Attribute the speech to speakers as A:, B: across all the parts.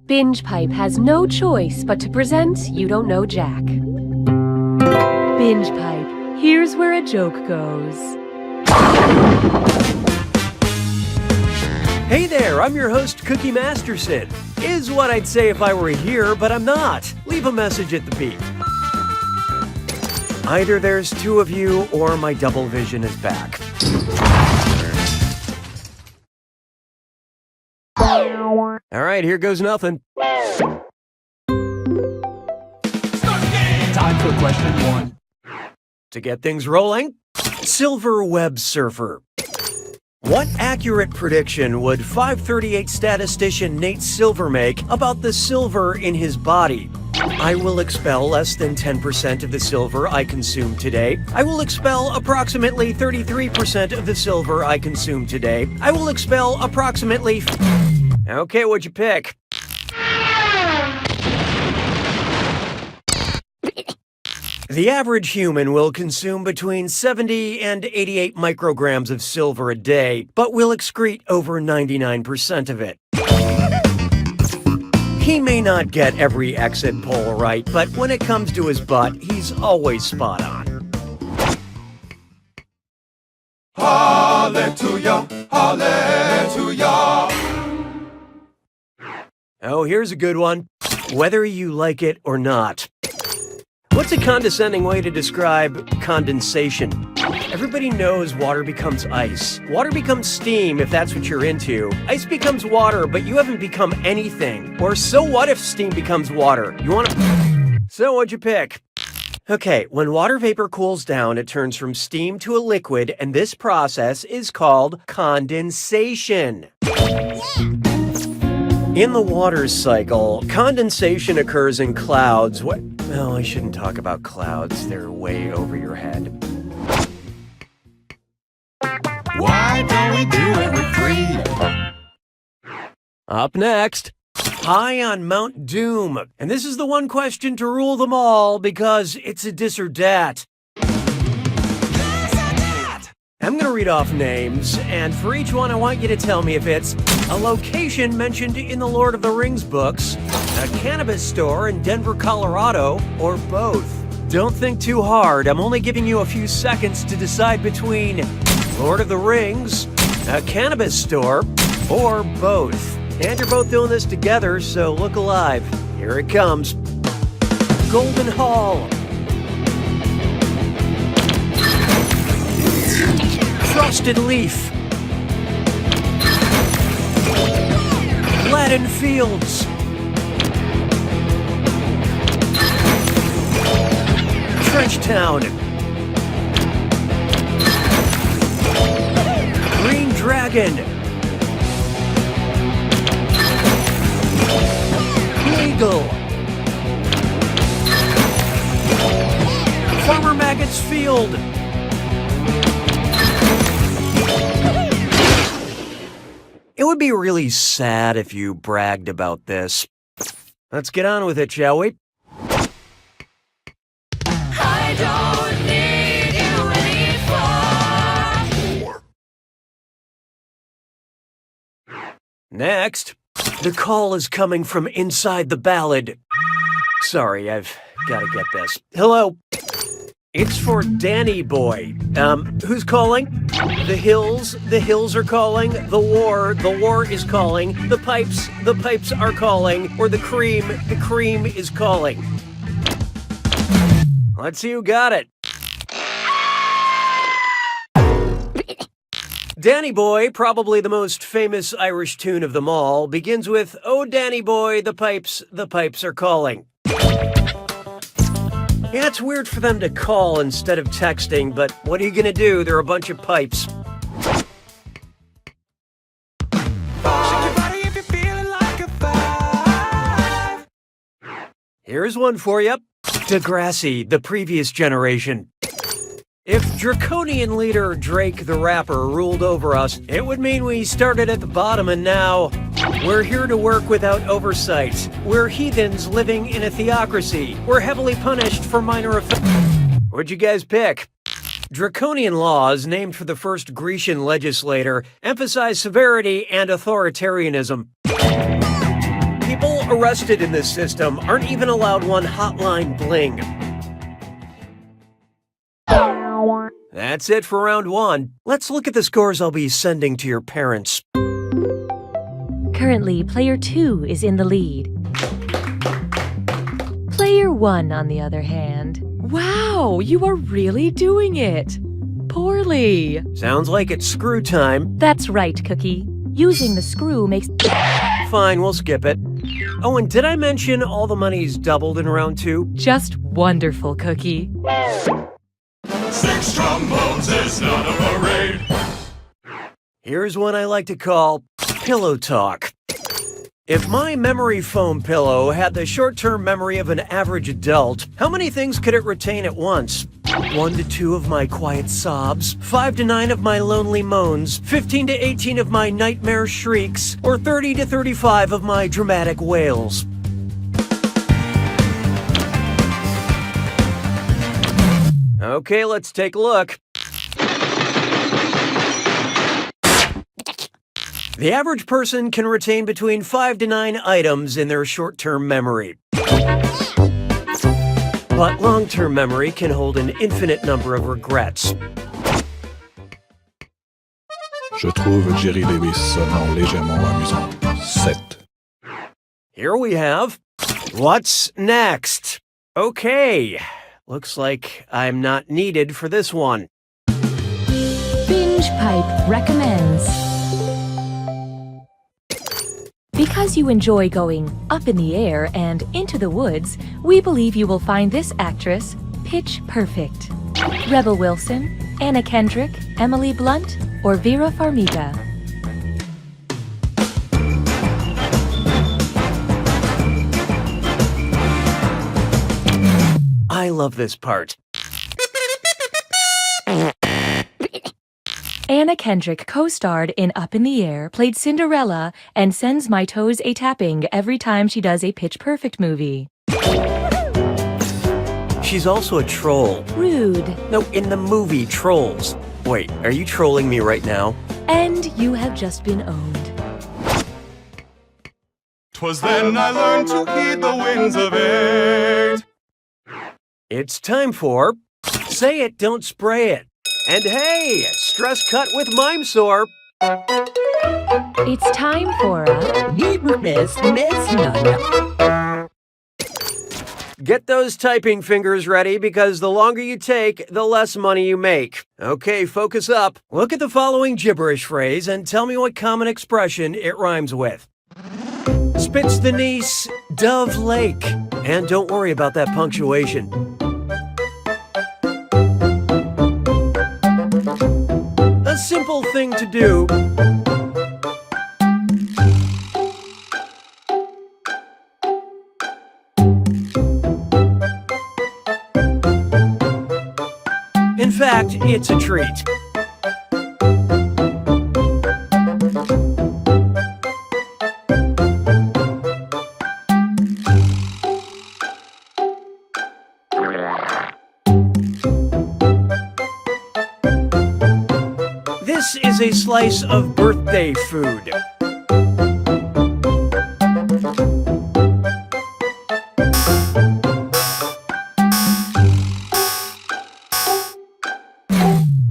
A: Binge Pipe has no choice but to present You Don't Know Jack. Binge Pipe, here's where a joke goes.
B: Hey there, I'm your host, Cookie Masterson. Is what I'd say if I were here, but I'm not. Leave a message at the beep. Either there's two of you, or my double vision is back. All right, here goes nothing.
C: Time for question one.
B: To get things rolling, Silver Web Surfer. What accurate prediction would 538 statistician Nate Silver make about the silver in his body? I will expel less than 10% of the silver I consume today. I will expel approximately 33% of the silver I consume today. I will expel approximately... Okay, what'd you pick? The average human will consume between 70 and 88 micrograms of silver a day, but will excrete over 99% of it. He may not get every exit poll right, but when it comes to his butt, he's always spot on.
C: Hallelujah, hallelujah.
B: Oh, here's a good one. Whether you like it or not. What's a condescending way to describe condensation? Everybody knows water becomes ice. Water becomes steam if that's what you're into. Ice becomes water, but you haven't become anything. Or so what if steam becomes water? You wanna... So what'd you pick? Okay, when water vapor cools down, it turns from steam to a liquid, and this process is called condensation. In the water cycle, condensation occurs in clouds. Well, I shouldn't talk about clouds. They're way over your head.
C: Why don't we do it with three?
B: Up next, high on Mount Doom. And this is the one question to rule them all because it's a dis or dat. I'm going to read off names, and for each one I want you to tell me if it's a location mentioned in the Lord of the Rings books, a cannabis store in Denver, Colorado, or both. Don't think too hard. I'm only giving you a few seconds to decide between Lord of the Rings, a cannabis store, or both. And you're both doing this together, so look alive. Here it comes. Golden Hall. Frosted Leaf. Gladden Fields. Trenchtown. Green Dragon. Eagle. Farmer Maggot's Field. It would be really sad if you bragged about this. Let's get on with it, shall we?
D: I don't need you anymore.
B: Next, the call is coming from inside the Ballad. Sorry, I've got to get this. Hello. It's for Danny Boy. Who's calling? The hills are calling. The war is calling. The pipes are calling. Or the cream is calling. Let's see who got it. Danny Boy, probably the most famous Irish tune of them all, begins with, "Oh, Danny Boy, the pipes are calling." Yeah, it's weird for them to call instead of texting, but what are you gonna do? They're a bunch of pipes. Here's one for you. Degrassi, the previous generation. If draconian leader Drake the Rapper ruled over us, it would mean we started at the bottom and now we're here to work without oversight. We're heathens living in a theocracy. We're heavily punished for minor offenses. What'd you guys pick? Draconian laws, named for the first Grecian legislator, emphasize severity and authoritarianism. People arrested in this system aren't even allowed one hotline bling. That's it for round 1. Let's look at the scores I'll be sending to your parents.
A: Currently, player 2 is in the lead. Player 1, on the other hand. Wow, you are really doing it. Poorly.
B: Sounds like it's screw time.
A: That's right, Cookie. Using the screw makes...
B: Fine, we'll skip it. Oh, and did I mention all the money's doubled in round 2?
A: Just wonderful, Cookie.
C: 6 trombones is not a parade.
B: Here's one I like to call pillow talk. If my memory foam pillow had the short-term memory of an average adult, how many things could it retain at once? 1 to 2 of my quiet sobs, 5 to 9 of my lonely moans, 15 to 18 of my nightmare shrieks, or 30 to 35 of my dramatic wails. Okay, let's take a look. The average person can retain between 5 to 9 items in their short-term memory. But long-term memory can hold an infinite number of regrets.
E: Je trouve Jerry Lewis sonnant légèrement amusant. 7.
B: Here we have... What's next? Okay, looks like I'm not needed for this one.
A: Binge Pipe recommends. Because you enjoy going up in the air and into the woods, we believe you will find this actress pitch perfect. Rebel Wilson, Anna Kendrick, Emily Blunt, or Vera Farmiga.
B: I love this part.
A: Anna Kendrick co-starred in Up in the Air, played Cinderella, and sends my toes a-tapping every time she does a Pitch Perfect movie.
B: She's also a troll.
A: Rude.
B: No, in the movie Trolls. Wait, are you trolling me right now?
A: And you have just been owned.
C: 'Twas then I learned to heed the winds of 8.
B: It's time for Say It, Don't Spray It. And hey, stress cut with Mime Sore.
A: It's time for a...
B: Get those typing fingers ready because the longer you take, the less money you make. Okay, focus up. Look at the following gibberish phrase and tell me what common expression it rhymes with. Spitz the Niece, Dove Lake. And don't worry about that punctuation. A simple thing to do. In fact, it's a treat. This is a slice of birthday food.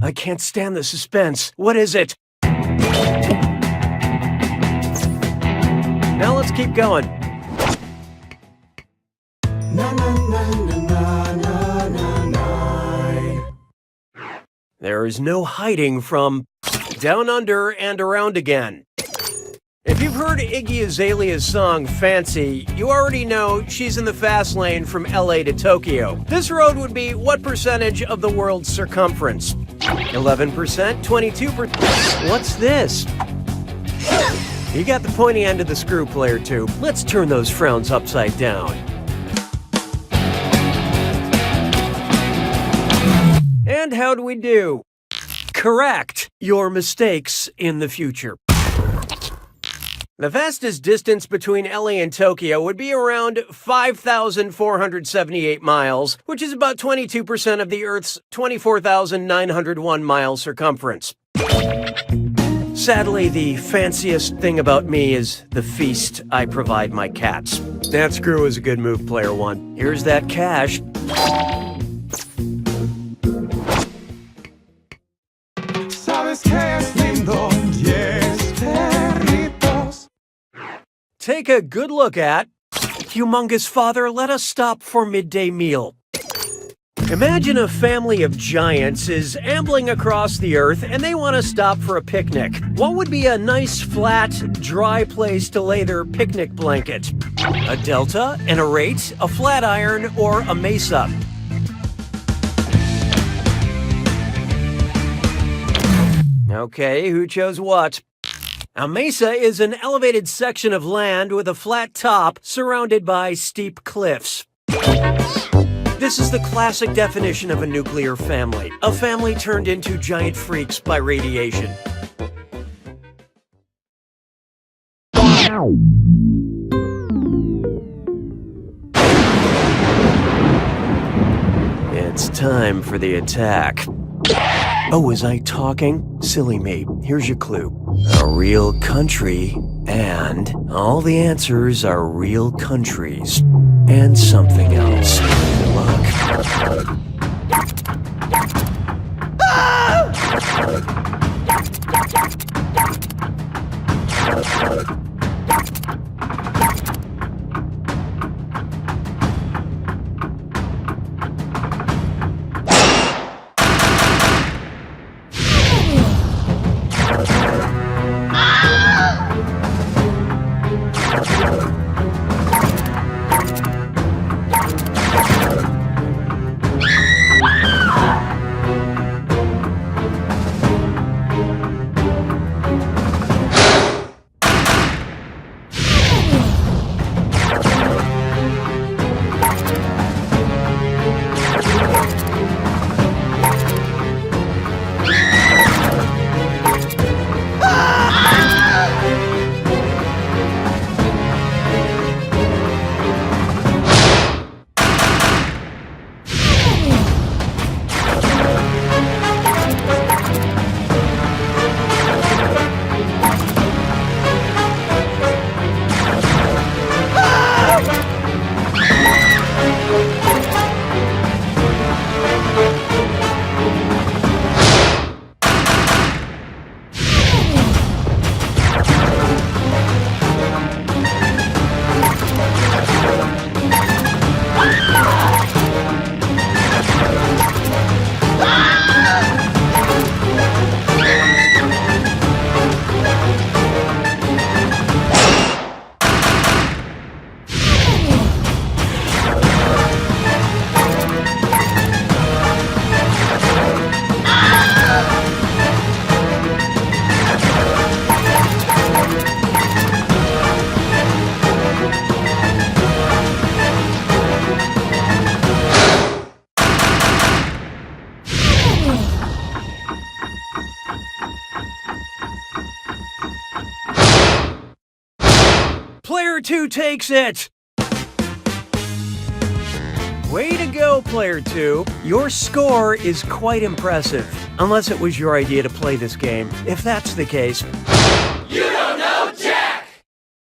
B: I can't stand the suspense. What is it? Now let's keep going. There is no hiding from Down Under and Around Again. If you've heard Iggy Azalea's song Fancy, you already know she's in the fast lane from LA to Tokyo. This road would be what percentage of the world's circumference? 11%? 22%? What's this? You got the pointy end of the screw, player 2. Let's turn those frowns upside down. And how'd we do? Correct your mistakes in the future. The fastest distance between LA and Tokyo would be around 5,478 miles, which is about 22% of the Earth's 24,901 mile circumference. Sadly, the fanciest thing about me is the feast I provide my cats. That screw is a good move, player one. Here's that cash.
C: ¿Sabes qué es lindo? Yes, perritos.
B: Take a good look at... Humongous Father, let us stop for midday meal. Imagine a family of giants is ambling across the earth and they want to stop for a picnic. What would be a nice, flat, dry place to lay their picnic blanket? A delta, an arete, a flat iron, or a mesa? Okay, who chose what? A mesa is an elevated section of land with a flat top surrounded by steep cliffs. This is the classic definition of a nuclear family. A family turned into giant freaks by radiation. It's time for the attack. Oh, was I talking? Silly me. Here's your clue. A real country, and all the answers are real countries. And something else. Good luck. Player 2 takes it! Way to go, Player 2. Your score is quite impressive. Unless it was your idea to play this game. If that's the case...
D: You know